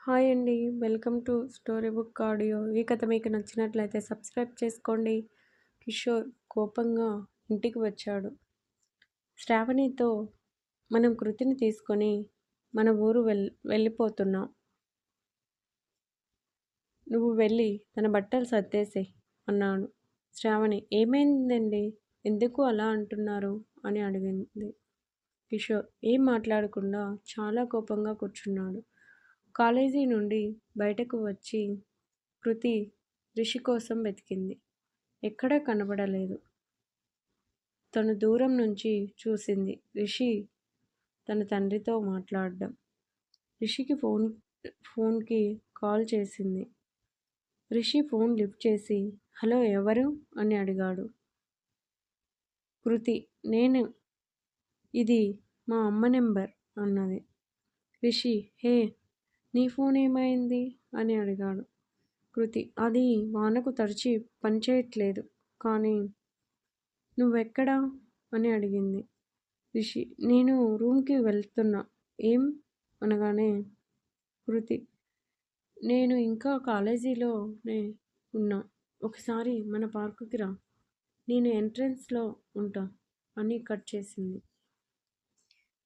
Hi అండి. Welcome to story book audio. ఈ కథ మీకు నచ్చినట్లయితే సబ్స్క్రైబ్ చేసుకోండి. కిషోర్ కోపంగా ఇంటికి వచ్చాడు. శ్రావణితో మనం కృతిని తీసుకొని మన ఊరు వెళ్ళిపోతున్నాం. నువ్వు వెళ్ళి తన బట్టలు సర్దేసేయ్ అన్నాడు. శ్రావణి ఏమైందండి? ఎందుకు అలా అంటున్నారు అని అడిగింది. కిషోర్ ఏం మాట్లాడకుండా చాలా కోపంగా కూర్చున్నాడు. కాలేజీ నుండి బయటకు వచ్చి కృతి రిషి కోసం వెతికింది. ఎక్కడా కనబడలేదు. తను దూరం నుంచి చూసింది రిషి తన తండ్రితో మాట్లాడడం. రిషికి ఫోన్కి కాల్ చేసింది. రిషి ఫోన్ లిఫ్ట్ చేసి హలో ఎవరు అని అడిగాడు. కృతి నేను, ఇది మా అమ్మ నెంబర్ అన్నది. రిషి హే నీ ఫోన్ ఏమైంది అని అడిగాడు. కృతి అది వానకు తడిచి పనిచేయట్లేదు కానీ నువ్వెక్కడా అని అడిగింది. రిషి నేను రూమ్కి వెళ్తున్నా. ఏం అనగానే కృతి నేను ఇంకా కాలేజీలోనే ఉన్నా. ఒకసారి మన పార్కుకి రా, నేను ఎంట్రన్స్లో ఉంటా అని కట్ చేసింది.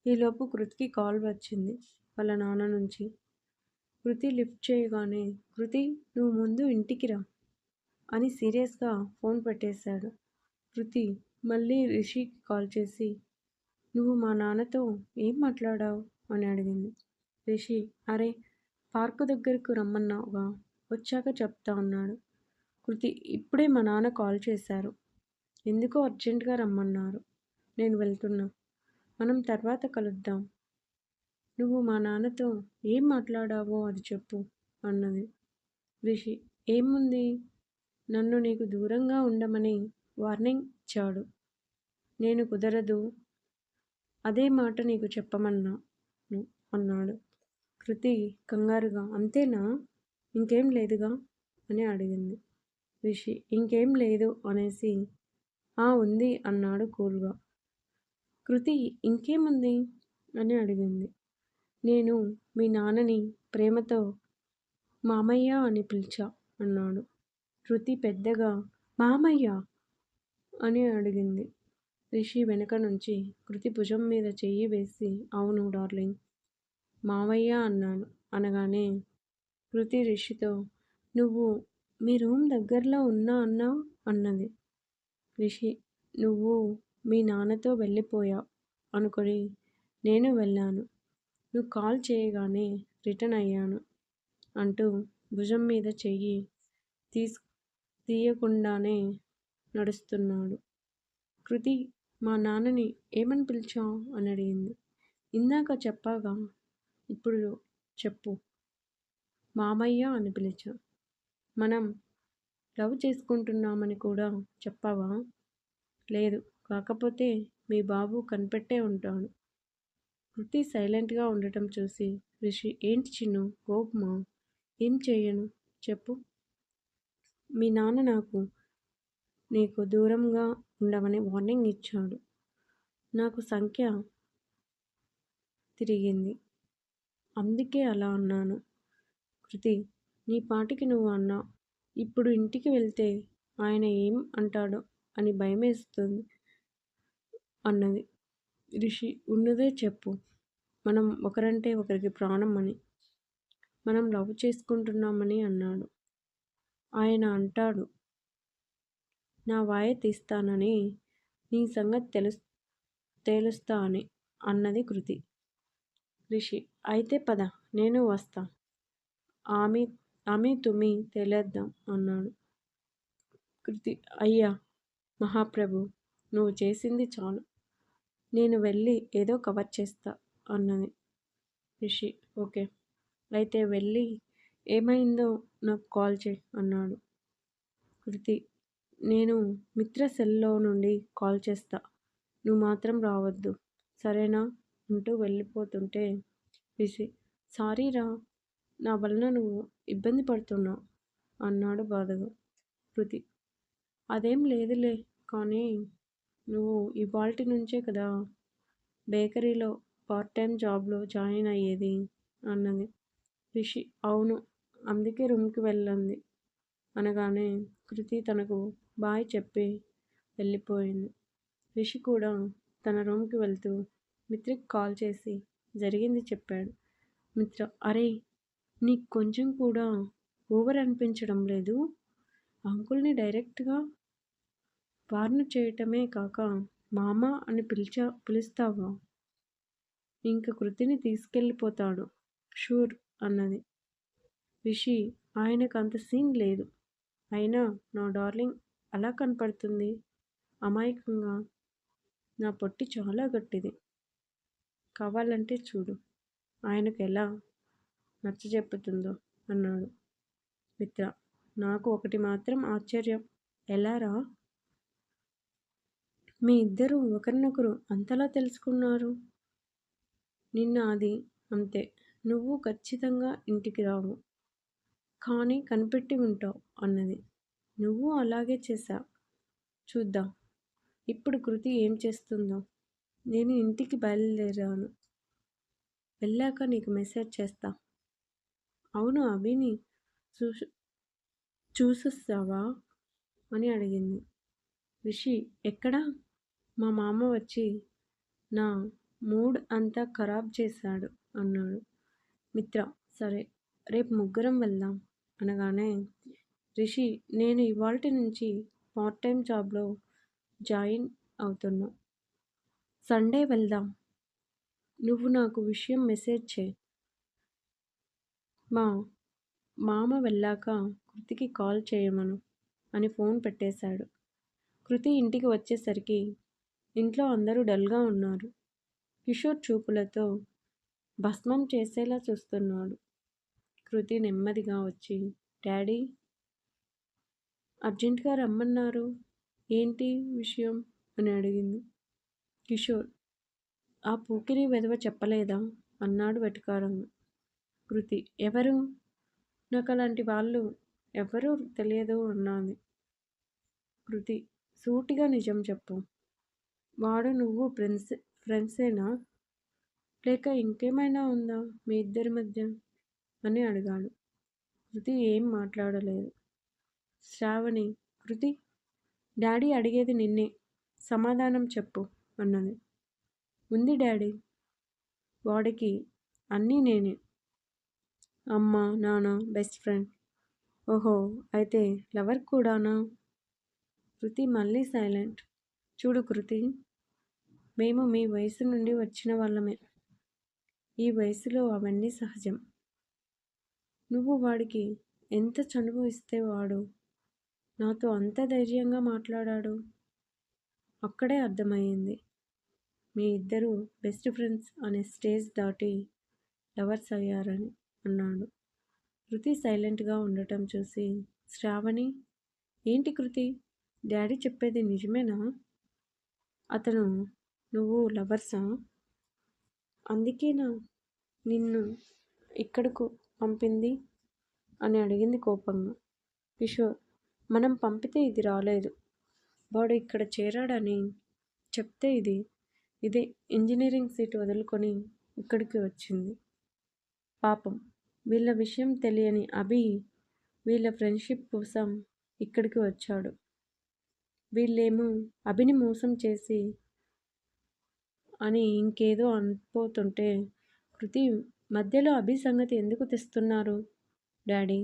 ఈలోపు కృతికి కాల్ వచ్చింది వాళ్ళ నాన్న నుంచి. కృతి లిఫ్ట్ చేయగానే కృతి నువ్వు ముందు ఇంటికి రా అని సీరియస్గా ఫోన్ పెట్టేశాడు. కృతి మళ్ళీ రిషికి కాల్ చేసి నువ్వు మా నాన్నతో ఏం మాట్లాడావు అని అడిగింది. రిషి అరే పార్కు దగ్గరకు రమ్మన్నావుగా, వచ్చాక చెప్తా అన్నాడు. కృతి ఇప్పుడే మా నాన్న కాల్ చేశారు, ఎందుకో అర్జెంటుగా రమ్మన్నారు, నేను వెళ్తున్నా, మనం తర్వాత కలుద్దాం, నువ్వు మా నాన్నతో ఏం మాట్లాడావో అది చెప్పు అన్నది. రిషి ఏముంది, నన్ను నీకు దూరంగా ఉండమని వార్నింగ్ ఇచ్చాడు. నేను కుదరదు, అదే మాట నీకు చెప్పమన్నాను అన్నాడు. కృతి కంగారుగా అంతేనా, ఇంకేం లేదుగా అని అడిగింది. రిషి ఇంకేం లేదు అనేసి ఉంది అన్నాడు కూల్గా. కృతి ఇంకేముంది అని అడిగింది. నేను మీ నాన్నని ప్రేమతో మామయ్య అని పిలిచా అన్నాడు. కృతి పెద్దగా మామయ్య అని అడిగింది. రిషి వెనక నుంచి కృతి భుజం మీద చెయ్యి వేసి అవును డార్లింగ్ మామయ్య అన్నాను అనగానే కృతి రిషితో నువ్వు మీ రూమ్ దగ్గరలో ఉన్నా అన్నావు అన్నది. రిషి నువ్వు మీ నాన్నతో వెళ్ళిపోయావు అనుకొని నేను వెళ్ళాను, నువ్వు కాల్ చేయగానే రిటర్న్ అయ్యాను అంటూ భుజం మీద చెయ్యి తీయకుండానే నడుస్తున్నాడు. కృతి మా నాన్నని ఏమని పిలిచావు అని అడిగింది. ఇందాక చెప్పాగా, ఇప్పుడు చెప్పు, మామయ్య అని పిలిచా. మనం లవ్ చేసుకుంటున్నామని కూడా చెప్పావా? లేదు, కాకపోతే మీ బాబు కనిపెట్టే ఉంటాడు. కృతి సైలెంట్గా ఉండటం చూసి రిషి ఏంటి చిన్ను కోపమా? ఏం చేయను చెప్పు. మీ నాన్న నీకు దూరంగా ఉండమని వార్నింగ్ ఇచ్చాడు. నాకు సంఖ్య తిరిగింది, అందుకే అలా అన్నాను. కృతి నీ పాటికి నువ్వు అన్నా, ఇప్పుడు ఇంటికి వెళ్తే ఆయన ఏం అంటాడో అని భయమేస్తుంది అన్నది. రిషి ఉన్నదే చెప్పు, మనం ఒకరంటే ఒకరికి ప్రాణం అని, మనం లవ్ చేసుకుంటున్నామని అన్నాడు. ఆయన అంటాడు నా వాయ తీస్తానని, నీ సంగతి తేలుస్తా అని అన్నది కృతి. రిషి అయితే పద నేను వస్తా, ఆమె ఆమె తుమి తేలేద్దాం అన్నాడు. కృతి అయ్యా మహాప్రభు, నువ్వు చేసింది చాలు, నేను వెళ్ళి ఏదో కవర్ చేస్తా అన్నది. రిషి ఓకే, అయితే వెళ్ళి ఏమైందో నాకు కాల్ చేయి అన్నాడు. కృతి నేను మిత్ర సెల్లో నుండి కాల్ చేస్తా, నువ్వు మాత్రం రావద్దు సరేనా అంటూ వెళ్ళిపోతుంటే రిషి సారీ రా, నా వలన నువ్వు ఇబ్బంది పడుతున్నావు అన్నాడు బాధగా. కృతి అదేం లేదులే, కానీ నువ్వు ఇవాల్టి నుంచే కదా బేకరీలో పార్ట్ టైం జాబ్లో జాయిన్ అయ్యేది అన్నది. రిషి అవును, అందుకే రూమ్కి వెళ్ళండి అనగానే కృతి తనకు బాయ్ చెప్పి వెళ్ళిపోయింది. రిషి కూడా తన రూమ్కి వెళ్తూ మిత్రకి కాల్ చేసి జరిగింది చెప్పాడు. మిత్ర, అరే నీకు కొంచెం కూడా ఓవర్ అనిపించడం లేదు? అంకుల్ని డైరెక్ట్గా వార్న్ చేయటమే కాక మామ అని పిలుస్తావా? ఇంక కృతిని తీసుకెళ్ళిపోతాడు షూర్ అన్నది. రిషి, ఆయనకు అంత సీన్ లేదు. అయినా నా డార్లింగ్ అలా కనపడుతుంది అమాయకంగా. నా పొట్టి చాలా గట్టిది. కావాలంటే చూడు ఆయనకు ఎలా నచ్చజెప్పుతుందో అన్నాడు. మిత్ర, నాకు ఒకటి మాత్రం ఆశ్చర్యం. ఎలారా? మీ ఇద్దరు ఒకరినొకరు అంతలా తెలుసుకున్నారు? నిన్న అది అంతే. నువ్వు ఖచ్చితంగా ఇంటికి రావు, కానీ కనిపెట్టి ఉంటావు అన్నది. నువ్వు అలాగే చేశా. చూద్దాం ఇప్పుడు కృతి ఏం చేస్తుందో. నేను ఇంటికి బయలుదేరాను. వెళ్ళాక నీకు మెసేజ్ చేస్తా. అవును, అభిని చూసి చూసొస్తావా అని అడిగింది. రిషి, ఎక్కడా? మా మామ వచ్చి నా మూడ్ అంతా ఖరాబ్ చేశాడు అన్నాడు. మిత్ర, సరే రేపు ముగ్గురం వెళ్దాం అనగానే రిషి, నేను ఇవాల్టి నుంచి పార్ట్ టైం జాబ్లో జాయిన్ అవుతున్నా. సండే వెళ్దాం. నువ్వు నాకు విషయం మెసేజ్ చేయి. మా మామ వెళ్ళాక కృతికి కాల్ చేయమను అని ఫోన్ పెట్టేశాడు. కృతి ఇంటికి వచ్చేసరికి ఇంట్లో అందరూ డల్గా ఉన్నారు. కిషోర్ చూపులతో భస్మం చేసేలా చూస్తున్నాడు. కృతి నెమ్మదిగా వచ్చి, డాడీ అర్జెంటుగా రమ్మన్నారు, ఏంటి విషయం అని అడిగింది. కిషోర్, ఆ పూకిరి వెధవ చెప్పలేదా అన్నాడు వెటకారంగా. కృతి, ఎవరు? నాకు అలాంటి వాళ్ళు ఎవరూ తెలియదు అన్నది. కృతి సూటిగా నిజం చెప్పు. వాడు నువ్వు ఫ్రెండ్సేనా, లేక ఇంకేమైనా ఉందా మీ ఇద్దరి మధ్య అని అడిగాడు. కృతి ఏం మాట్లాడలేదు. శ్రావణి, కృతి డాడీ అడిగేది నిన్నే, సమాధానం చెప్పు అన్నది. ఉంది డాడీ, వాడికి అన్నీ నేనే. అమ్మ, నాన్న, బెస్ట్ ఫ్రెండ్. ఓహో, అయితే లవర్ కూడానా? కృతి మళ్ళీ సైలెంట్. చూడు కృతి, మేము మీ వయసు నుండి వచ్చిన వాళ్ళమే. ఈ వయసులో అవన్నీ సహజం. నువ్వు వాడికి ఎంత చనువు ఇస్తే వాడు నాతో అంత ధైర్యంగా మాట్లాడాడు. అక్కడే అర్థమయ్యింది మీ ఇద్దరు బెస్ట్ ఫ్రెండ్స్ అనే స్టేజ్ దాటి లవర్స్ అయ్యారని అన్నాడు. కృతి సైలెంట్గా ఉండటం చూసి శ్రావణి, ఏంటి కృతి, డాడీ చెప్పేది నిజమేనా? అతను నువ్వు లవర్సా? అందుకేనా నిన్ను ఇక్కడకు పంపింది అని అడిగింది కోపంగా. కిషోర్, మనం పంపితే ఇది రాలేదు. వాడు ఇక్కడ చేరాడని చెప్తే ఇదే ఇంజనీరింగ్ సీట్ వదులుకొని ఇక్కడికి వచ్చింది. పాపం వీళ్ళ విషయం తెలియని అభి వీళ్ళ ఫ్రెండ్షిప్ కోసం ఇక్కడికి వచ్చాడు. వీళ్ళేమో అభిని మోసం చేసి అని ఇంకేదో అనుకోతుంటే కృతి మధ్యలో అభి సంగతి ఎందుకు తెస్తున్నారు డాడీ?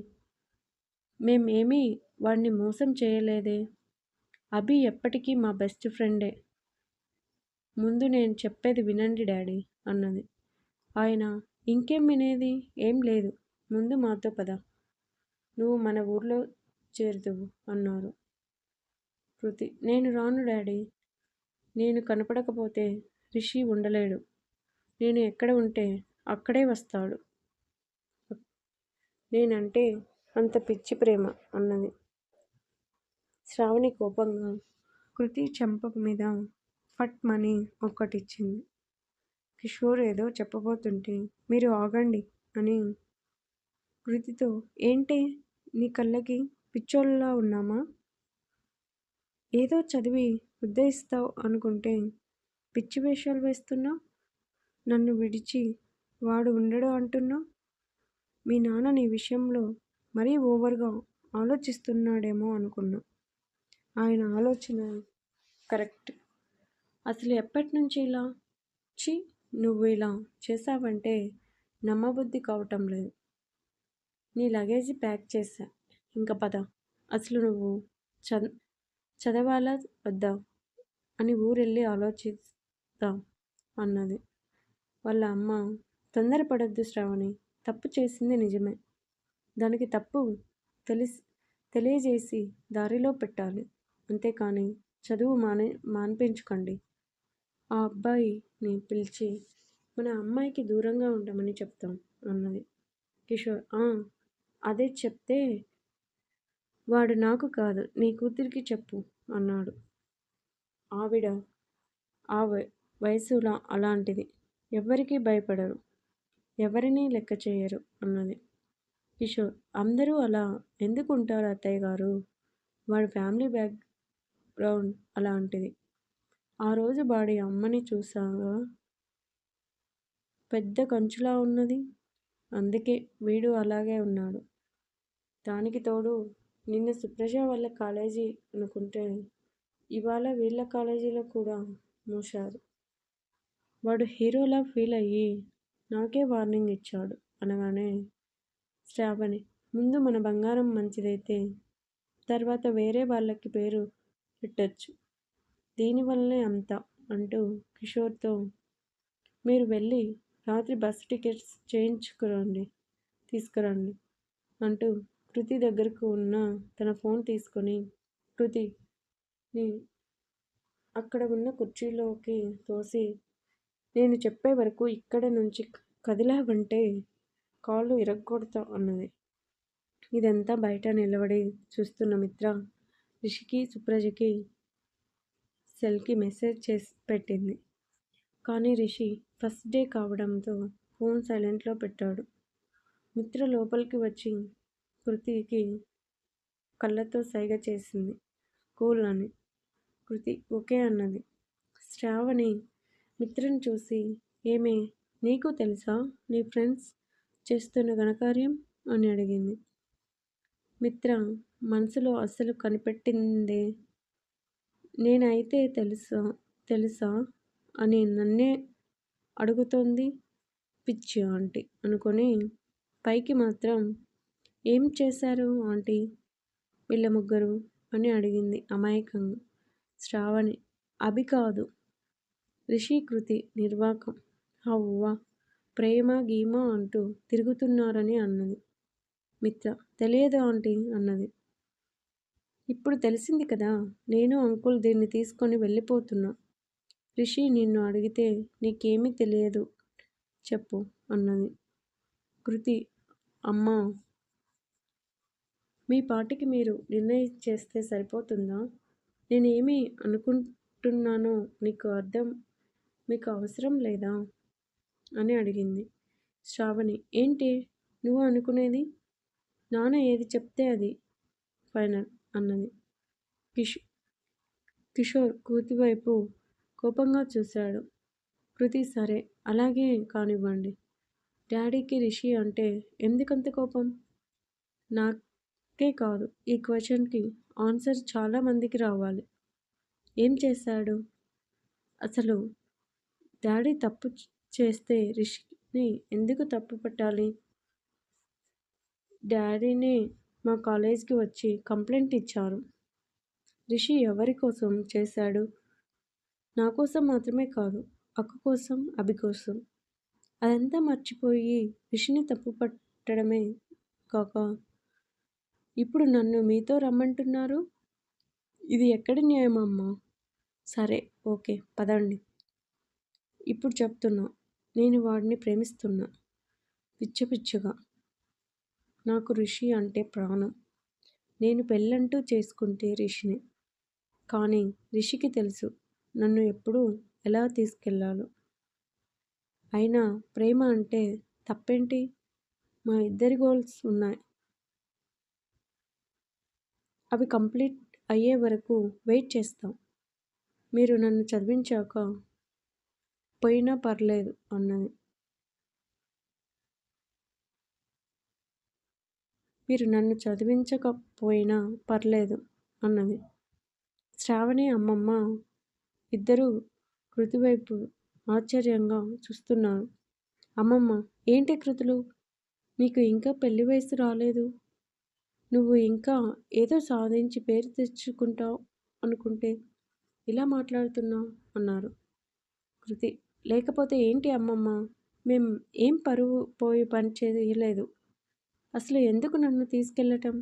మేమేమీ వాడిని మోసం చేయలేదే. అభి ఎప్పటికీ మా బెస్ట్ ఫ్రెండే. ముందు నేను చెప్పేది వినండి డాడీ అన్నది. ఆయన ఇంకేం వినేది ఏం లేదు, ముందు మాతో పద, నువ్వు మన ఊర్లో చేరుదువు అన్నారు. కృతి, నేను రాను డాడీ. నేను కనపడకపోతే రిషి ఉండలేడు. నేను ఎక్కడ ఉంటే అక్కడే వస్తాడు. నేనంటే అంత పిచ్చి ప్రేమ అన్నది. శ్రావణి కోపంగా కృతి చెంప మీద ఫట్ మని ఒక్కటిచ్చింది. కిషోర్ ఏదో చెప్పబోతుంటే మీరు ఆగండి అని కృతితో, ఏంటి నీ కళ్ళకి పిచ్చోళ్ళలా ఉన్నామా? ఏదో చదివి ఉద్ధరిస్తావు అనుకుంటే పిచ్చి వేషాలు వేస్తున్నావు. నన్ను విడిచి వాడు ఉండడు అంటున్నావు. మీ నాన్న నీ విషయంలో మరీ ఓవర్గా ఆలోచిస్తున్నాడేమో అనుకున్నా. ఆయన ఆలోచన కరెక్ట్. అసలు ఎప్పటినుంచి ఇలా? ఛీ! నువ్వు ఇలా చేశావంటే నమ్మబుద్ధి కావటం లేదు. నీ లగేజీ ప్యాక్ చేశా. ఇంక పద. అసలు నువ్వు చద్ చదవాలా వద్దా అని ఊరెళ్ళి ఆలోచిద్దాం అన్నది. వాళ్ళ అమ్మ, తొందరపడొద్దు శ్రావణి. తప్పు చేసింది నిజమే. దానికి తప్పు తెలియజేసి దారిలో పెట్టాలి. అంతేకాని చదువు మాన్పించకండి. ఆ అబ్బాయిని పిలిచి మన అమ్మాయికి దూరంగా ఉండమని చెప్తాం అన్నది. కిషోర్ అదే చెప్తే వాడు నాకు కాదు నీ కూతురికి చెప్పు అన్నాడు. ఆవిడ ఆ వయసులో అలాంటిది. ఎవ్వరికీ భయపడరు, ఎవరినీ లెక్క చేయరు అన్నది. కిషోర్, అందరూ అలా ఎందుకు ఉంటారు అత్తయ్య గారు? వాడి ఫ్యామిలీ బ్యాక్గ్రౌండ్ అలాంటిది. ఆ రోజు వాడి అమ్మని చూసావా? పెద్ద కంచులా ఉన్నది. అందుకే వీడు అలాగే ఉన్నాడు. దానికి తోడు నిన్న సుప్రజ వాళ్ళ కాలేజీ అనుకుంటే ఇవాళ వీళ్ళ కాలేజీలో కూడా మూశారు. వాడు హీరోలా ఫీల్ అయ్యి నాకే వార్నింగ్ ఇచ్చాడు అనగానే శ్రావణి, ముందు మన బంగారం మంచిదైతే తర్వాత వేరే వాళ్ళకి పేరు పెట్టచ్చు. దీనివల్లనే అంతా అంటూ కిషోర్తో, మీరు వెళ్ళి రాత్రి బస్సు టికెట్స్ తీసుకురండి అంటూ కృతి దగ్గరకు ఉన్న తన ఫోన్ తీసుకొని కృతిని అక్కడ ఉన్న కుర్చీలోకి తోసి, నేను చెప్పే వరకు ఇక్కడ నుంచి కదిలావంటే కాళ్ళు ఇరగ్గొడతా అన్నది. ఇదంతా బయట నిలబడి చూస్తున్న మిత్ర రిషికి, సుప్రజకి సెల్కి మెసేజ్ చేసి పెట్టింది. కానీ రిషి ఫస్ట్ డే కావడంతో ఫోన్ సైలెంట్లో పెట్టాడు. మిత్ర లోపలికి వచ్చి కృతికి కళ్ళతో సైగ చేసింది కూల్ అని. కృతి ఓకే అన్నది. శ్రావణి మిత్రను చూసి, ఏమే, నీకు తెలుసా నీ ఫ్రెండ్స్ చేస్తున్న ఘనకార్యం అని అడిగింది. మిత్ర మనసులో అస్సలు కనిపెట్టిందే. నేనైతే తెలుసా అని నన్నే అడుగుతోంది పిచ్చి ఆంటీ అనుకొని పైకి మాత్రం ఏం చేశారు ఆంటీ వీళ్ళ ముగ్గురు అని అడిగింది అమాయకంగా. శ్రావణి అభి కాదు, రిషి కృతి నిర్వాకం. అవ్వా, ప్రేమ గీమ అంటూ తిరుగుతున్నారని అన్నది. మిత్ర తెలియదు ఆంటీ అన్నది. ఇప్పుడు తెలిసింది కదా. నేను అంకుల్ దీన్ని తీసుకొని వెళ్ళిపోతున్నా. రిషి నిన్ను అడిగితే నీకేమీ తెలియదు చెప్పు అన్నది. కృతి అమ్మా, మీ పాటికి మీరు నిర్ణయించేస్తే సరిపోతుందా? నేనేమి అనుకుంటున్నానో మీకు అవసరం లేదా అని అడిగింది. శ్రావణి ఏంటి నువ్వు అనుకునేది? నాన్న ఏది చెప్తే అది ఫైనల్ అన్నది. కిషోర్ కూతి వైపు కోపంగా చూశాడు. కృతి సరే అలాగే కానివ్వండి. డాడీకి రిషి అంటే ఎందుకంత కోపం? నాకే కాదు, ఈ క్వశ్చన్కి ఆన్సర్ చాలా మందికి రావాలి. ఏం చేశాడు అసలు? డాడీ తప్పు చేస్తే రిషిని ఎందుకు తప్పు పట్టాలి? డాడీనే మా కాలేజ్కి వచ్చి కంప్లైంట్ ఇచ్చారు. రిషి ఎవరి కోసం చేశాడు? నా కోసం మాత్రమే కాదు, అక్క కోసం, అభి కోసం. అదంతా మర్చిపోయి రిషిని తప్పు పట్టడమే కాక ఇప్పుడు నన్ను మీతో రమ్మంటున్నారు. ఇది ఎక్కడి న్యాయం అమ్మా? సరే ఓకే పదండి. ఇప్పుడు చెప్తున్నా, నేను వాడిని ప్రేమిస్తున్నా పిచ్చగా. నాకు రిషి అంటే ప్రాణం. నేను పెళ్ళంటూ చేసుకుంటే రిషిని. కానీ రిషికి తెలుసు నన్ను ఎప్పుడు ఎలా తీసుకెళ్ళాలో. అయినా ప్రేమ అంటే తప్పేంటి? మా ఇద్దరి గోల్స్ ఉన్నాయి. అవి కంప్లీట్ అయ్యే వరకు వెయిట్ చేస్తాం. మీరు నన్ను చదివించాక పోయినా పర్లేదు అన్నది. మీరు నన్ను చదివించకపోయినా పర్లేదు అన్నది. శ్రావణి అమ్మమ్మ ఇద్దరూ కృతి వైపు ఆశ్చర్యంగా చూస్తున్నారు. అమ్మమ్మ, ఏంటి కృతులు? నీకు ఇంకా పెళ్లి వయసు రాలేదు. నువ్వు ఇంకా ఏదో సాధించి పేరు తెచ్చుకుంటావు అనుకుంటే ఇలా మాట్లాడుతున్నావు అన్నారు. కృతి, లేకపోతే ఏంటి అమ్మమ్మ? మేం ఏం పరువు పోయి పని చేయలేదు. అసలు ఎందుకు నన్ను తీసుకెళ్ళటం?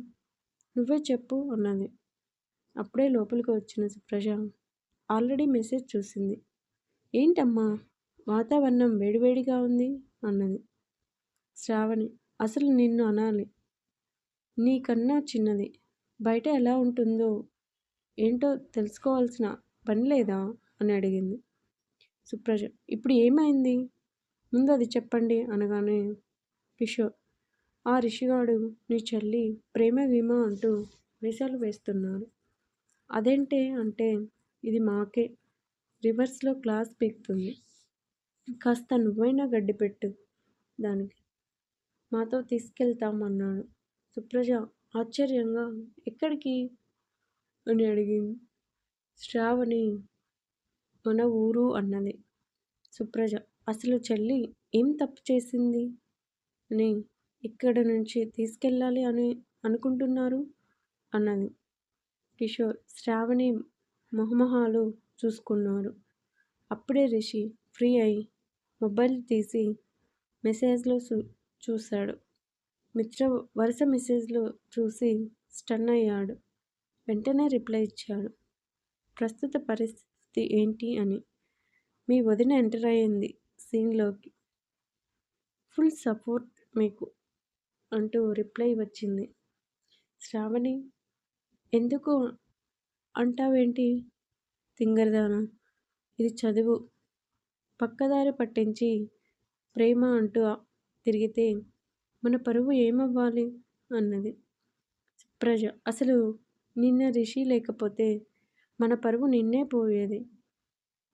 నువ్వే చెప్పు అన్నది. అప్పుడే లోపలికి వచ్చిన సుప్రజ ఆల్రెడీ మెసేజ్ చూసింది. ఏంటమ్మా, వాతావరణం వేడివేడిగా ఉంది అన్నది. శ్రావణి, అసలు నిన్ను అనాలి. నీకన్నా చిన్నది. బయట ఎలా ఉంటుందో ఏంటో తెలుసుకోవాల్సిన పని లేదా అని అడిగింది. సుప్రజ, ఇప్పుడు ఏమైంది? ముందు అది చెప్పండి అనగానే కిషోర్, ఆ రిషిగాడు నీ చెల్లి ప్రేమ గీమ అంటూ వేషాలు వేస్తున్నాడు. అదేంటే అంటే ఇది మాకే రివర్స్లో క్లాస్ పీకుతుంది. కాస్త నువ్వైనా గడ్డి పెట్టు దానికి. మాతో తీసుకెళ్తామన్నాడు. సుప్రజ ఆశ్చర్యంగా, ఎక్కడికి అని అడిగింది. శ్రావణి మన ఊరు అన్నది. సుప్రజ, అసలు చెల్లి ఏం తప్పు చేసింది అని ఇక్కడ నుంచి తీసుకెళ్ళాలి అని అనుకుంటున్నారు అన్నది. కిషోర్, శ్రావణి మొహమొహాలు చూసుకున్నారు. అప్పుడే రిషి ఫ్రీ అయి మొబైల్ తీసి మెసేజ్లో చూశాడు. మిత్ర వరుస మెసేజ్లు చూసి స్టన్ అయ్యాడు. వెంటనే రిప్లై ఇచ్చాడు. ప్రస్తుత పరిస్థితి ఏంటి అని. మీ వదిన ఎంటర్ అయ్యింది సీన్లోకి. ఫుల్ సపోర్ట్ మీకు అంటూ రిప్లై వచ్చింది. శ్రావణి, ఎందుకు అంటావేంటి తింగరదానా? ఇది చదువు. పక్కదారి పట్టించి ప్రేమ అంటూ తిరిగితే మన పరువు ఏమవ్వాలి అన్నది. సుప్రజ, అసలు నిన్న రిషి లేకపోతే మన పరువు నిన్నే పోయేది.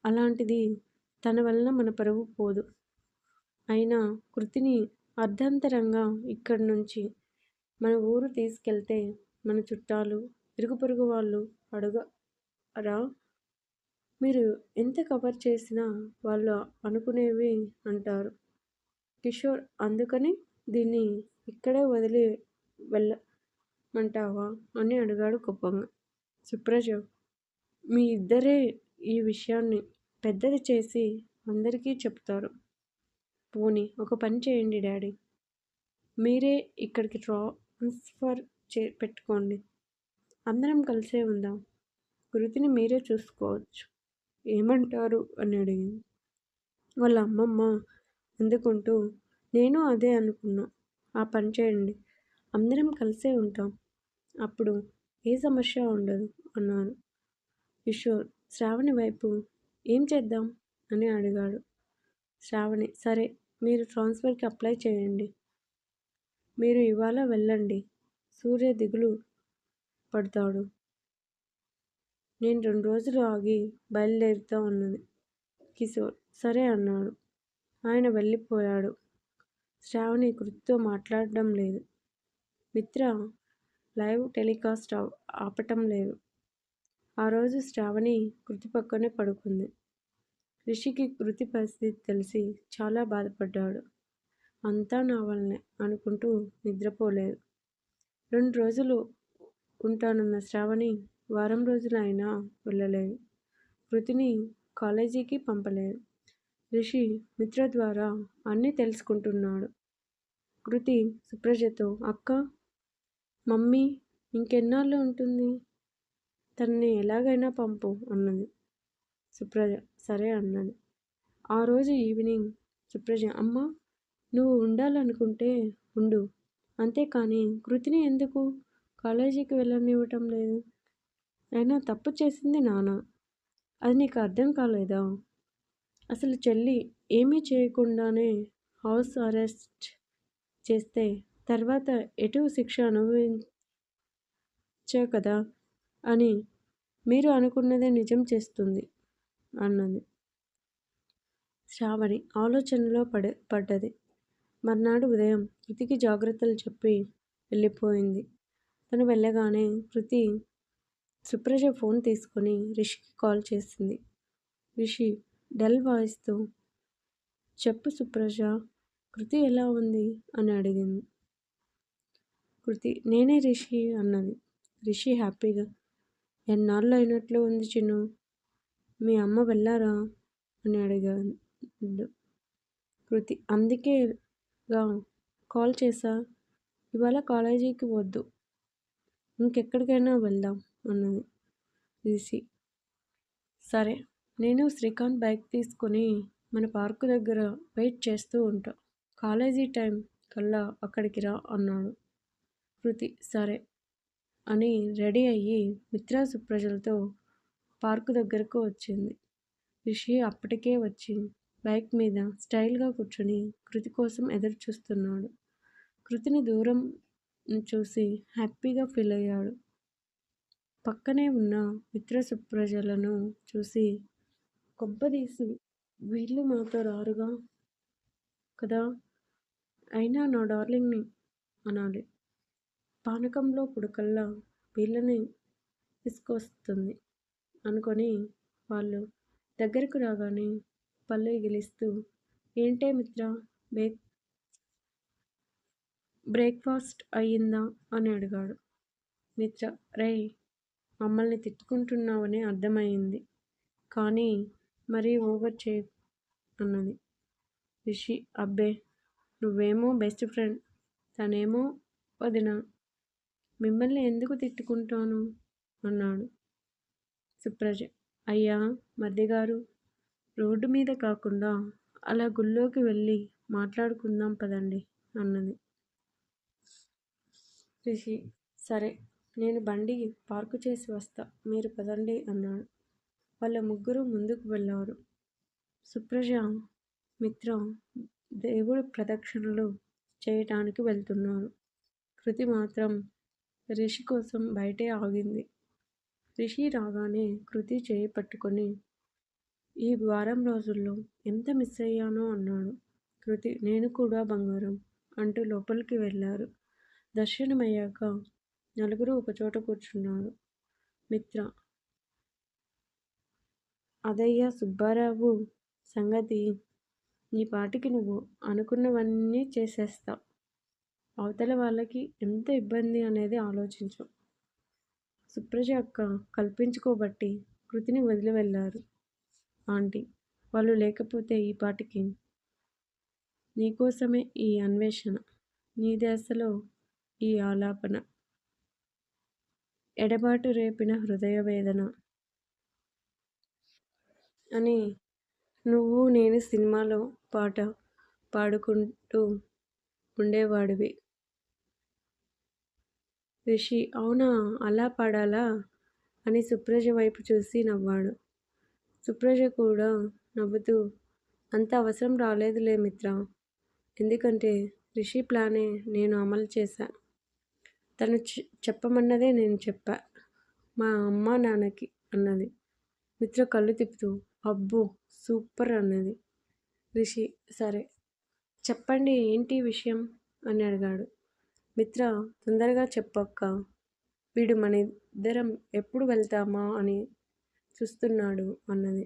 అలాంటిది తన వలన మన పరువు పోదు. అయినా కృతిని అర్ధంతరంగా ఇక్కడి నుంచి మన ఊరు తీసుకెళ్తే మన చుట్టాలు ఇరుగు పొరుగు వాళ్ళు అడగరా? మీరు ఎంత కవర్ చేసినా వాళ్ళు అనుకునేవి అంటారు. కిషోర్, అందుకని దీన్ని ఇక్కడే వదిలి వెళ్ళమంటావా అని అడిగాడు కోపంగా. సుప్రజ, మీ ఇద్దరే ఈ విషయాన్ని పెద్దది చేసి అందరికీ చెప్తారు. పోనీ ఒక పని చేయండి డాడీ, మీరే ఇక్కడికి ట్రాన్స్ఫర్ పెట్టుకోండి. అందరం కలిసే ఉందాం. కృతిని మీరే చూసుకోవచ్చు. ఏమంటారు అని అడిగింది. వాళ్ళ అమ్మమ్మ అందుకుంటూ, నేను అదే అనుకున్నా. ఆ పని చేయండి. అందరం కలిసే ఉంటాం. అప్పుడు ఏ సమస్య ఉండదు అన్నారు. కిషోర్ శ్రావణి వైపు, ఏం చేద్దాం అని అడిగాడు. శ్రావణి, సరే మీరు ట్రాన్స్ఫర్కి అప్లై చేయండి. మీరు ఇవాళ వెళ్ళండి. సూర్య దిగులు పడతాడు. నేను 2 రోజులు ఆగి బయలుదేరుతా ఉన్నది. కిషోర్ సరే అన్నాడు. ఆయన వెళ్ళిపోయాడు. శ్రావణి కృతితో మాట్లాడడం లేదు. మిత్ర లైవ్ టెలికాస్ట్ ఆపటం లేదు. ఆ రోజు శ్రావణి కృతి పక్కనే పడుకుంది. రిషికి కృతి పరిస్థితి తెలిసి చాలా బాధపడ్డాడు. అంతా నా వల్లనే అనుకుంటూ నిద్రపోలేదు. 2 రోజులు ఉంటానన్న శ్రావణి వారం రోజులు అయినా వెళ్ళలేదు. కృతిని కాలేజీకి పంపలేదు. రిషి మిత్ర ద్వారా అన్నీ తెలుసుకుంటున్నాడు. కృతి సుప్రజతో, అక్క, మమ్మీ ఇంకెన్నాళ్ళు ఉంటుంది? తనని ఎలాగైనా పంపు అన్నది. సుప్రజ సరే అన్నది. ఆ రోజు ఈవినింగ్ సుప్రజ, అమ్మ, నువ్వు ఉండాలనుకుంటే ఉండు, అంతేకాని కృతిని ఎందుకు కాలేజీకి వెళ్ళనివ్వటం లేదు? అయినా తప్పు చేసింది నాన్న. అది నీకు అర్థం కాలేదా? అసలు చెల్లి ఏమీ చేయకుండానే హౌస్ అరెస్ట్ చేస్తే తర్వాత ఎటు శిక్ష అనుభవించా కదా అని మీరు అనుకున్నదే నిజం చేస్తుంది అన్నది. శ్రావణి ఆలోచనలో పడ్డది. మర్నాడు ఉదయం కృతికి జాగ్రత్తలు చెప్పి వెళ్ళిపోయింది. తను వెళ్ళగానే కృతి సుప్రజ ఫోన్ తీసుకొని రిషికి కాల్ చేసింది. రిషి డల్ వాయిస్తో చెప్పు సుప్రజ, కృతి ఎలా ఉంది అని అడిగింది. కృతి నేనే రిషి అన్నది. రిషి హ్యాపీగా ఎన్నాళ్ళు అయినట్లు ఉంది చిన్ను, మీ అమ్మ వెళ్ళారా అని అడిగాడు. కృతి అందుకేగా కాల్ చేశా, ఇవాళ కాలేజీకి వద్దు, ఇంకెక్కడికైనా వెళ్దాం అన్నది. రిషి సరే, నేను శ్రీకాంత్ బైక్ తీసుకొని మన పార్కు దగ్గర వెయిట్ చేస్తూ ఉంటా, కాలేజీ టైం కల్లా అక్కడికి రా అన్నాడు. కృతి సరే అని రెడీ అయ్యి మిత్ర సుప్రజలతో పార్కు దగ్గరకు వచ్చింది. రిషి అప్పటికే వచ్చి బైక్ మీద స్టైల్గా కూర్చొని కృతి కోసం ఎదురు చూస్తున్నాడు. కృతిని దూరం చూసి హ్యాపీగా ఫీల్ అయ్యాడు. పక్కనే ఉన్న మిత్ర సుప్రజలను చూసి కొబ్బదీసి వీళ్ళు మాతో రారుగా కదా, అయినా నా డార్లింగ్ని అనాలి, పానకంలో పుడకల్లా వీళ్ళని తీసుకొస్తుంది అనుకొని వాళ్ళు దగ్గరకు రాగానే పళ్ళు ఎగిలిస్తూ ఏంటే మిత్ర, బ్రేక్ఫాస్ట్ అయ్యిందా అని అడిగాడు. మిత్ర రేయ్, మమ్మల్ని తిట్టుకుంటున్నావని అర్థమయ్యింది, కానీ మరీ ఓవర్ చేయి అన్నది. రిషి అబ్బే, నువ్వేమో బెస్ట్ ఫ్రెండ్, తనేమో వదిన, మిమ్మల్ని ఎందుకు తిట్టుకుంటాను అన్నాడు. సుప్రజ అయ్యా మరిదిగారు, రోడ్డు మీద కాకుండా అలా గుళ్ళోకి వెళ్ళి మాట్లాడుకుందాం పదండి అన్నది. రిషి సరే, నేను బండి పార్కు చేసి వస్తా, మీరు పదండి అన్నాడు. వాళ్ళ ముగ్గురు ముందుకు వెళ్ళారు. సుప్రజ మిత్ర దేవుడి ప్రదక్షిణలు చేయటానికి వెళ్తున్నారు. కృతి మాత్రం రిషి కోసం బయటే ఆగింది. రిషి రాగానే కృతి చేయి పట్టుకొని ఈ వారం రోజుల్లో ఎంత మిస్ అయ్యానో అన్నాడు. కృతి నేను కూడా బంగారం అంటూ లోపలికి వెళ్ళారు. దర్శనమయ్యాక నలుగురు ఒకచోట కూర్చున్నారు. మిత్ర అదయ్యా సుబ్బారావు సంగతి, నీ పాటికి నువ్వు అనుకున్నవన్నీ చేసేస్తావు, అవతల వాళ్ళకి ఎంత ఇబ్బంది అనేది ఆలోచించు. సుప్రజ అక్క కల్పించుకోబట్టి కృతిని వదిలి వెళ్ళారు. ఆంటీ వాళ్ళు లేకపోతే ఈ పాటికి నీకోసమే ఈ అన్వేషణ, నీ దశలో ఈ ఆలాపన, ఎడబాటు రేపిన హృదయ వేదన అని నువ్వు నేను సినిమాలో పాట పాడుకుంటూ ఉండేవాడివి. రిషి అవునా, అలా పాడాలా అని సుప్రజ వైపు చూసి నవ్వాడు. సుప్రజ కూడా నవ్వుతూ అంత అవసరం రాలేదులే మిత్ర, ఎందుకంటే రిషి ప్లానే నేను అమలు చేశా, తను చెప్పమన్నదే నేను చెప్పా మా అమ్మ నాన్నకి అన్నది. మిత్ర కళ్ళు తిప్పుతూ అబ్బో సూపర్ అన్నది. రిషి సరే చెప్పండి ఏంటి విషయం అని అడిగాడు. మిత్ర తొందరగా చెప్పక్క, వీడు మన ఇద్దరం ఎప్పుడు వెళ్తామా అని చూస్తున్నాడు అన్నది.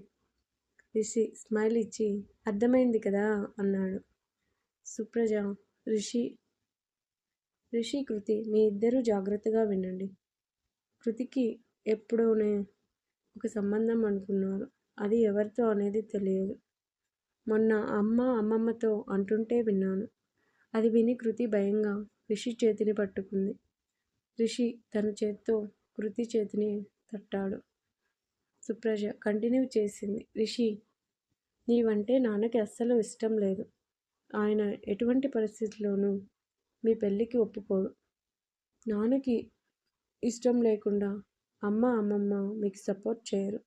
రిషి స్మైల్ ఇచ్చి అర్థమైంది కదా అన్నాడు. సుప్రజ రిషి కృతి మీ ఇద్దరూ జాగ్రత్తగా వినండి, కృతికి ఎప్పుడోనే ఒక సంబంధం అనుకున్నారు, అది ఎవరితో అనేది తెలియదు, మొన్న అమ్మమ్మతో అంటుంటే విన్నాను. అది విని కృతి భయంగా రిషి చేతిని పట్టుకుంది. రిషి తన చేత్తో కృతి చేతిని తట్టాడు. సుప్రజ కంటిన్యూ చేసింది. రిషి నీవంటే నాన్నకి అస్సలు ఇష్టం లేదు, ఆయన ఎటువంటి పరిస్థితుల్లోనూ మీ పెళ్ళికి ఒప్పుకోడు, నాన్నకి ఇష్టం లేకుండా అమ్మమ్మ మీకు సపోర్ట్ చేయరు,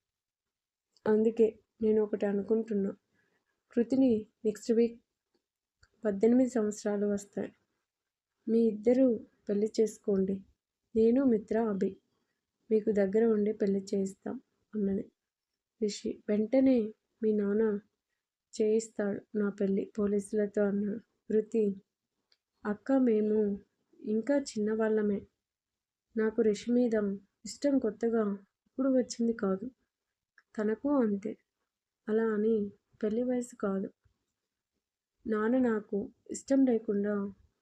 అందుకే నేను ఒకటి అనుకుంటున్నా, కృతిని నెక్స్ట్ వీక్ 18 సంవత్సరాలు వస్తాయి, మీ ఇద్దరూ పెళ్లి చేసుకోండి, నేను మిత్ర అభి మీకు దగ్గర ఉండి పెళ్లి చేయిస్తాం అన్నది. రిషి వెంటనే మీ నాన్న చేయిస్తాడు నా పెళ్ళి పోలీసులతో అన్నాడు. కృతి అక్క మేము ఇంకా చిన్నవాళ్ళమే. నాకు రిషి మీద ఇష్టం కొత్తగా ఇప్పుడు వచ్చింది కాదు. తనకు అంతే. అలా అని పెళ్లి వయసు కాదు. నాన్న నాకు ఇష్టం లేకుండా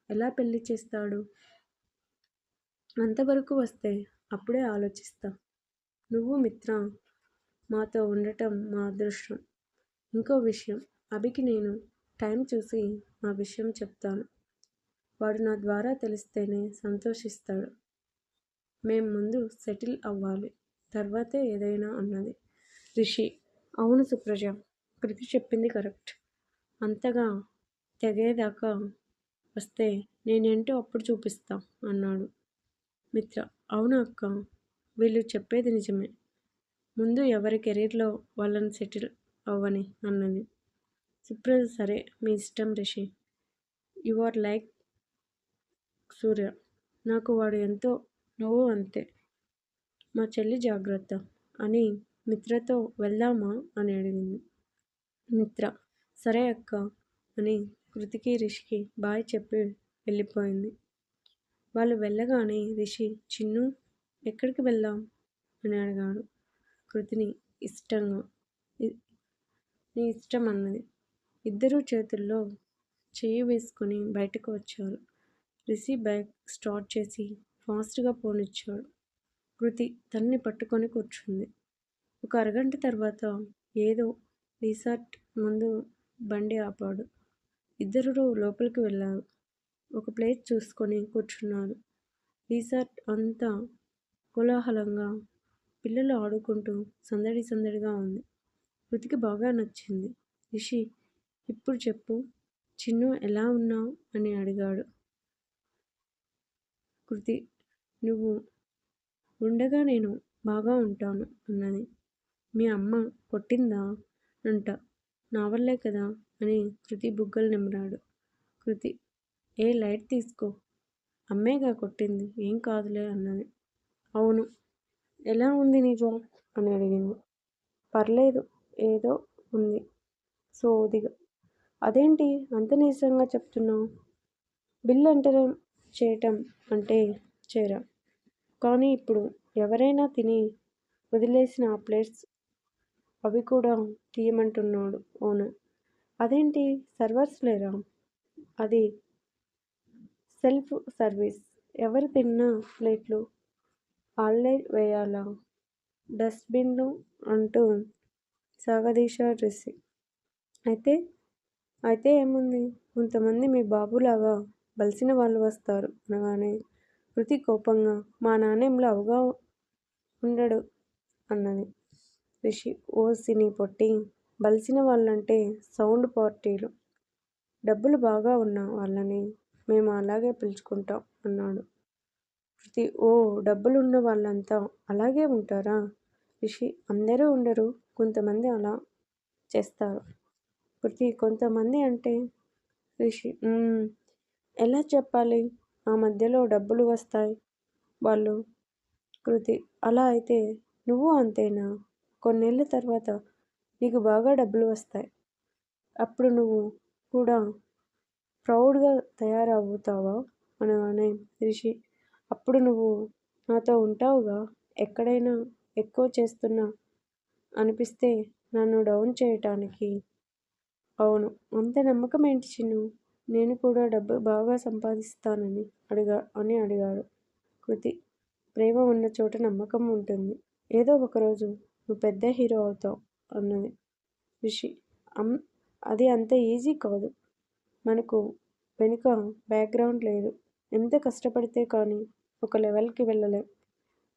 ఎలా పెళ్లి చేస్తాడు? అంతవరకు వస్తే అప్పుడే ఆలోచిస్తా. నువ్వు మిత్ర మాతో ఉండటం మా అదృష్టం. ఇంకో విషయం, అభికి నేను టైం చూసి మా విషయం చెప్తాను. వాడు నా ద్వారా తెలిస్తేనే సంతోషిస్తాడు. మేం ముందు సెటిల్ అవ్వాలి, తర్వాతే ఏదైనా అన్నది రిషి. అవును సుప్రజ, కృతి చెప్పింది కరెక్ట్. అంతగా తెగేదాకా వస్తే నేనేంటో అప్పుడు చూపిస్తా అన్నాడు మిత్ర. అవును అక్క, వీళ్ళు చెప్పేది నిజమే. ముందు ఎవరి కెరీర్లో వాళ్ళని సెటిల్ అవ్వని అన్నది సుప్రజ. సరే, మీ ఇష్టం రిషి. యు ఆర్ లైక్ సూర్య. నాకు వాడు ఎంతో, నువ్వు అంతే. మా చెల్లి జాగ్రత్త అని మిత్రతో వెళ్దామా అని అడిగింది మిత్ర. సరే అక్క అని కృతికి రిషికి బాయ్ చెప్పి వెళ్ళిపోయింది. వాళ్ళు వెళ్ళగానే రిషి, చిన్ను ఎక్కడికి వెళ్దాం అని అడిగాడు కృతిని ఇష్టంగా. నీ ఇష్టం అన్నది. ఇద్దరూ చేతుల్లో చేయి వేసుకుని బయటకు వచ్చారు. రిషి బైక్ స్టార్ట్ చేసి ఫాస్ట్గా పోనిచ్చాడు. కృతి తన్ని పట్టుకొని కూర్చుంది. ఒక అరగంట తర్వాత ఏదో రిసార్ట్ ముందు బండి ఆపాడు. ఇద్దరు లోపలికి వెళ్ళారు. ఒక ప్లేస్ చూసుకొని కూర్చున్నారు. రిసార్ట్ అంతా కోలాహలంగా, పిల్లలు ఆడుకుంటూ సందడి సందడిగా ఉంది. కృతికి బాగా నచ్చింది. రిషి, ఇప్పుడు చెప్పు, చిన్ను ఎలా ఉన్నావు అని అడిగాడు. కృతి, నువ్వు ఉండగా నేను బాగా ఉంటాను అన్నది. మీ అమ్మ కొట్టిందా అంట. నా వల్లే కదా అని కృతి బుగ్గలు నిమిరాడు. కృతి, ఏ లైట్ తీసుకో, అమ్మేగా కొట్టింది, ఏం కాదులే అన్నది. అవును, ఎలా ఉంది నిజం అని అడిగింది. పర్లేదు, ఏదో ఉంది సోదిగా. అదేంటి అంత నీరసంగా చెప్తున్నావు? బిల్ ఎంటర్ చేయటం అంటే చేరా. కానీ ఇప్పుడు ఎవరైనా తిని వదిలేసిన ఆ ప్లేట్స్ అవి కూడా తీయమంటున్నాడు ఓనర్. అదేంటి సర్వర్స్ లేరా? అది సెల్ఫ్ సర్వీస్. ఎవరు తిన్నా ప్లేట్లు ఆళ్ళే వేయాలా? డస్ట్బిన్లు అంటూ సాగదీశాడు రిషి. అయితే అయితే ఏముంది, కొంతమంది మీ బాబులాగా బలిసిన వాళ్ళు వస్తారు అనగానే కృతి కోపంగా, మా నాన్నేం లావుగా ఉండడు అన్నది. రిషి, ఓసి నీ పొట్టి, బలిసిన వాళ్ళంటే సౌండ్ పార్టీలు, డబ్బులు బాగా ఉన్న వాళ్ళని మేము అలాగే పిలుచుకుంటాం అన్నాడు. కృతి, ఓ, డబ్బులున్న వాళ్ళంతా అలాగే ఉంటారా? రిషి, అందరూ ఉండరు, కొంతమంది అలా చేస్తారు. కృతి, కొంతమంది అంటే? రిషి, ఎలా చెప్పాలి, ఆ మధ్యలో డబ్బులు వస్తాయి వాళ్ళు. కృతి, అలా అయితే నువ్వు అంతేనా? కొన్నేళ్ళ తర్వాత నీకు బాగా డబ్బులు వస్తాయి. అప్పుడు నువ్వు కూడా ప్రౌడ్గా తయారవుతావా అనగానే రిషి, అప్పుడు నువ్వు నాతో ఉంటావుగా. ఎక్కడైనా ఎక్కువ చేస్తున్నా అనిపిస్తే నన్ను డౌన్ చేయటానికి. అవును, అంత నమ్మకం ఏంటి చిన్ను? నేను కూడా డబ్బు బాగా సంపాదిస్తానని అడిగాడు. కృతి, ప్రేమ ఉన్న చోట నమ్మకం ఉంటుంది. ఏదో ఒకరోజు నువ్వు పెద్ద హీరో అవుతావు అన్నది. రిషి, అది అంత ఈజీ కాదు. మనకు వెనుక బ్యాక్గ్రౌండ్ లేదు. ఎంత కష్టపడితే కానీ ఒక లెవెల్కి వెళ్ళలేం.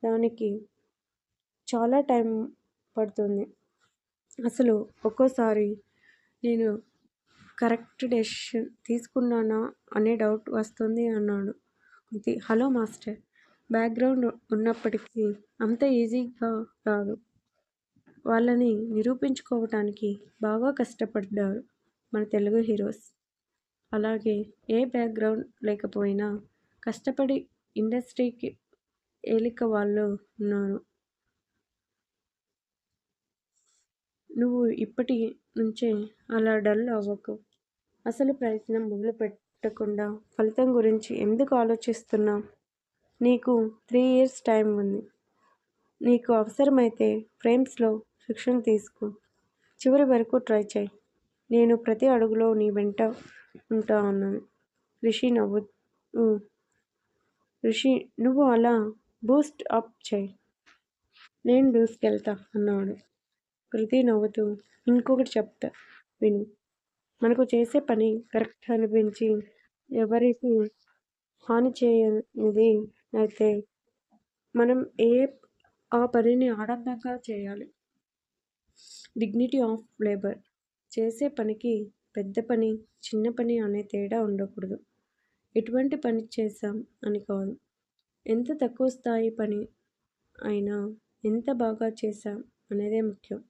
దానికి చాలా టైం పడుతుంది. అసలు ఒక్కోసారి నేను కరెక్ట్ డెసిషన్ తీసుకున్నానా అనే డౌట్ వస్తుంది అన్నాడు. కృతి, హలో మాస్టర్, బ్యాక్గ్రౌండ్ ఉన్నప్పటికీ అంత ఈజీగా రాదు. వాళ్ళని నిరూపించుకోవటానికి బాగా కష్టపడ్డారు మన తెలుగు హీరోస్. అలాగే ఏ బ్యాక్గ్రౌండ్ లేకపోయినా కష్టపడి ఇండస్ట్రీకి ఏలిక వాళ్ళు ఉన్నారు. నువ్వు ఇప్పటి నుంచే అలా డల్ అవ్వకు. అసలు ప్రయత్నం మొదలుపెట్ట పెట్టకుండా ఫలితం గురించి ఎందుకు ఆలోచిస్తున్నావు? నీకు 3 ఇయర్స్ టైం ఉంది. నీకు అవసరమైతే ఫ్రేమ్స్లో శిక్షణ తీసుకో. చివరి వరకు ట్రై చేయి. నేను ప్రతి అడుగులో నీ వెంట ఉంటా అన్నాను. రిషి రిషి నువ్వు అలా బూస్ట్ అప్ చేయి. నేను దూసుకెళ్తా అన్నాడు. కృతి నవ్వుతూ ఇంకొకటి చెప్తా విను. మనకు చేసే పని కరెక్ట్ అనిపించి ఎవరికి హాని చేయనిది అయితే మనం ఆ పనిని ఆనందంగా చేయాలి. Dignity of labour. చేసే పనికి పెద్ద పని, చిన్న పని అనే తేడా ఉండకూడదు. ఎటువంటి పని చేశాం అని కాదు. ఎంత తక్కువ స్థాయి పని అయినా ఎంత బాగా చేశాం అనేదే ముఖ్యం.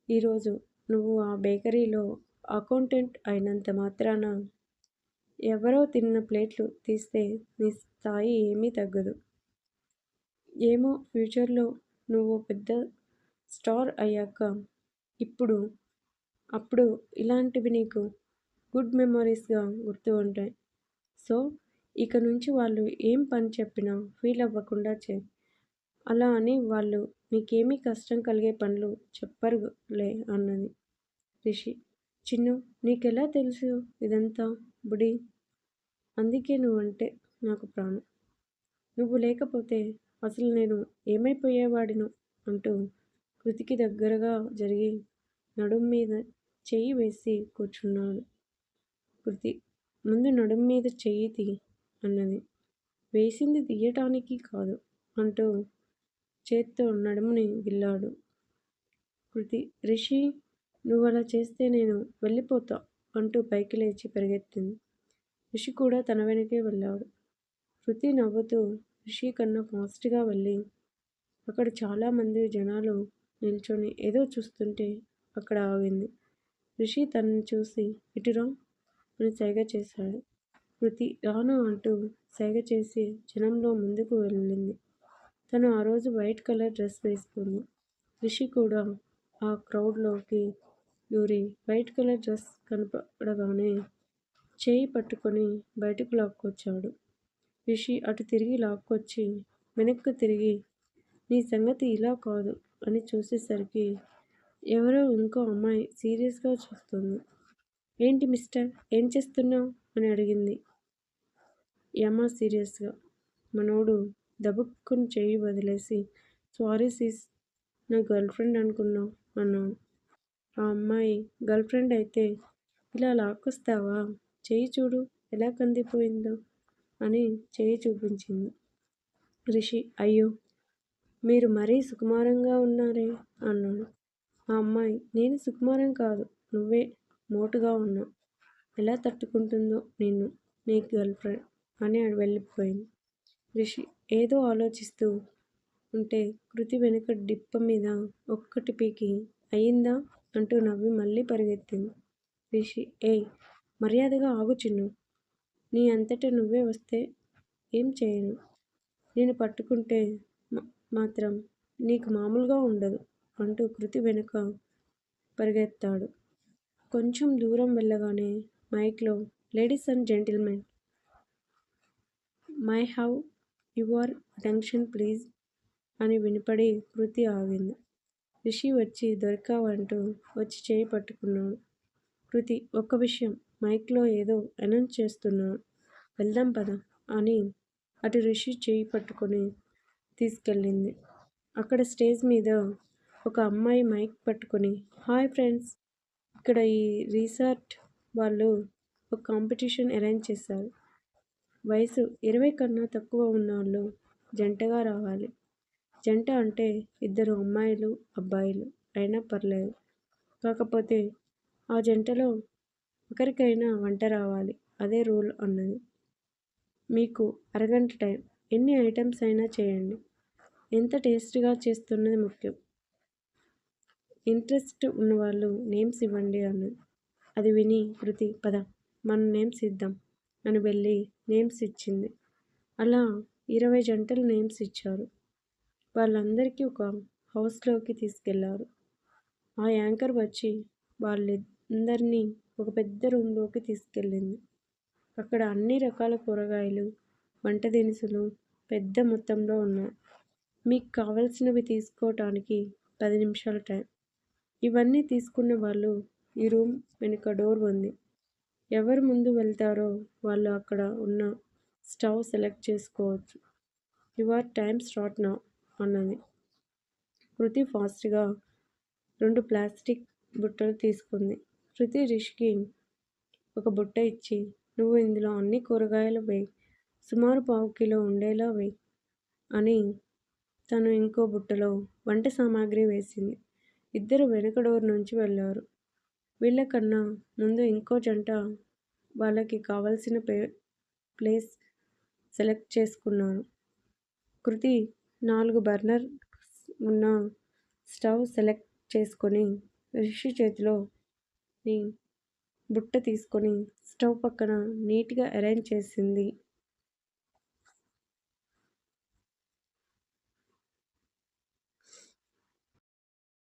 ఈరోజు నువ్వు ఆ బేకరీలో అకౌంటెంట్ అయినంత మాత్రాన ఎవరో తిన్న ప్లేట్లు తీస్తే నీ స్థాయి ఏమీ తగ్గదు. ఏమో ఫ్యూచర్లో నువ్వు పెద్ద స్టార్ అయ్యాక అప్పుడు ఇలాంటివి నీకు గుడ్ మెమరీస్గా గుర్తు ఉంటాయి. సో ఇక నుంచి వాళ్ళు ఏం పని చెప్పినా ఫీల్ అవ్వకుండా చేయి. అలా అని వాళ్ళు నీకేమీ కష్టం కలిగే పనులు చెప్పరులే అన్నది రిషి. చిన్ను నీకెలా తెలుసు ఇదంతా బుడి? అందుకే నువ్వంటే నాకు ప్రాణం. నువ్వు లేకపోతే అసలు నేను ఏమైపోయేవాడినో అంటూ కృతికి దగ్గరగా జరిగి నడుం మీద చెయ్యి వేసి కూర్చున్నాడు. కృతి ముందు నడుం మీద చెయ్యి తీ అన్నది. వేసింది తీయటానికి కాదు అంటూ చేత్తో నడుముని గిల్లాడు. కృతి రిషి నువ్వలా చేస్తే నేను వెళ్ళిపోతా అంటూ పైకి లేచి పరిగెత్తింది. రిషి కూడా తన వెనకే వెళ్ళాడు. కృతి నవ్వుతూ రిషి కన్నా ఫాస్ట్గా వెళ్ళి అక్కడ చాలామంది జనాలు నిల్చొని ఏదో చూస్తుంటే అక్కడ ఆగింది. రిషి తనని చూసి ఇటురా అని సైగ చేశాడు. కృతి రాను అంటూ సైగ చేసి జనంలో ముందుకు వెళ్ళింది. తను ఆ రోజు వైట్ కలర్ డ్రెస్ వేసుకుంది. రిషి కూడా ఆ క్రౌడ్లోకి దూరి వైట్ కలర్ డ్రెస్ కనపడగానే చేయి పట్టుకొని బయటకు లాక్కొచ్చాడు. రిషి అటు తిరిగి లాక్కొచ్చి వెనక్కు తిరిగి నీ సంగతి ఇలా కాదు అని చూసేసరికి ఎవరో ఇంకో అమ్మాయి సీరియస్గా చూస్తుంది. ఏంటి మిస్టర్ ఏం చేస్తున్నావు అని అడిగింది యమ సీరియస్గా. మనోడు దబుక్కుని చెయ్యి వదిలేసి సారీ సీస్ నా గర్ల్ ఫ్రెండ్ అనుకున్నావు అన్నాడు. ఆ అమ్మాయి గర్ల్ ఫ్రెండ్ అయితే ఇలా లాక్కొస్తావా? చెయ్యి చూడు ఎలా కందిపోయిందో అని చెయ్యి చూపించింది. రిషి అయ్యో మీరు మరీ సుకుమారంగా ఉన్నారే అన్నాడు. ఆ అమ్మాయి నేను సుకుమారం కాదు నువ్వే మోటుగా ఉన్నావు. ఎలా తట్టుకుంటుందో నిన్ను నీ గర్ల్ ఫ్రెండ్ అని వెళ్ళిపోయింది. రిషి ఏదో ఆలోచిస్తూ ఉంటే కృతి వెనుక డిప్ప మీద ఒక్కటి పీకి అయ్యిందా అంటూ నవ్వి మళ్ళీ పరిగెత్తింది. రిషి ఏయ్ మర్యాదగా ఆగు చిన్ను. నీ అంతట నువ్వే వస్తే ఏం చేయను. నేను పట్టుకుంటే మాత్రం నీకు మామూలుగా ఉండదు అంటూ కృతి వెనుక పరిగెత్తాడు. కొంచెం దూరం వెళ్ళగానే మైక్లో ladies and gentlemen may have your attention please అని వినపడి కృతి ఆగింది. రిషి వచ్చి దొరికావంటూ వచ్చి చేయి పట్టుకున్నాడు. కృతి ఒక్క విషయం మైక్లో ఏదో అనౌన్స్ చేస్తున్నాడు వెళ్దాం పద అని అటు రిషి చేయి పట్టుకొని తీసుకెళ్ళింది. అక్కడ స్టేజ్ మీద ఒక అమ్మాయి మైక్ పట్టుకొని హాయ్ ఫ్రెండ్స్ ఇక్కడ ఈ రిసార్ట్ వాళ్ళు ఒక కాంపిటీషన్ అరేంజ్ చేశారు. వయసు 20 కన్నా తక్కువ ఉన్నవాళ్ళు జంటగా రావాలి. జంట అంటే ఇద్దరు అమ్మాయిలు అబ్బాయిలు అయినా పర్లేదు. కాకపోతే ఆ జంటలో ఒకరికైనా వంట రావాలి. అదే రూల్ అన్నది. మీకు అరగంట టైం. ఎన్ని ఐటమ్స్ అయినా చేయండి. ఎంత టేస్ట్గా చేస్తున్నది ముఖ్యం. ఇంట్రెస్ట్ ఉన్నవాళ్ళు నేమ్స్ ఇవ్వండి అన్నది. అది విని కృతి పద మనం నేమ్స్ ఇద్దాం అని వెళ్ళి నేమ్స్ ఇచ్చింది. అలా 20 జంటలు నేమ్స్ ఇచ్చారు. వాళ్ళందరికీ ఒక హౌస్లోకి తీసుకెళ్లారు. ఆ యాంకర్ వచ్చి వాళ్ళందరినీ ఒక పెద్ద రూమ్లోకి తీసుకెళ్ళింది. అక్కడ అన్ని రకాల కూరగాయలు, వంట దినుసులు పెద్ద మొత్తంలో ఉన్నాయి. మీకు కావలసినవి తీసుకోవటానికి 10 నిమిషాల టైం. ఇవన్నీ తీసుకున్న వాళ్ళు ఈ రూమ్ వెనుక డోర్ ఉంది. ఎవరు ముందు వెళ్తారో వాళ్ళు అక్కడ ఉన్న స్టవ్ సెలెక్ట్ చేసుకోవచ్చు. యువర్ టైమ్ స్టార్ట్ నౌ అన్నది. కృతి ఫాస్ట్గా 2 ప్లాస్టిక్ బుట్టలు తీసుకుంది. కృతి రిషికి ఒక బుట్ట ఇచ్చి, నువ్వు ఇందులో అన్ని కూరగాయలు వేయి, సుమారు 1/2 కిలో ఉండేలా వేయి అని తను ఇంకో బుట్టలో వంట సామాగ్రి వేసింది. ఇద్దరు వెనుక డోర్ నుంచి వెళ్ళారు. వీళ్ళకన్నా ముందు ఇంకో జంట వాళ్ళకి కావలసిన ప్లేస్ సెలెక్ట్ చేసుకున్నారు. కృతి 4 బర్నర్ ఉన్న స్టవ్ సెలెక్ట్ చేసుకొని రిషి చేతిలోని బుట్ట తీసుకొని స్టవ్ పక్కన నీట్గా అరేంజ్ చేసింది.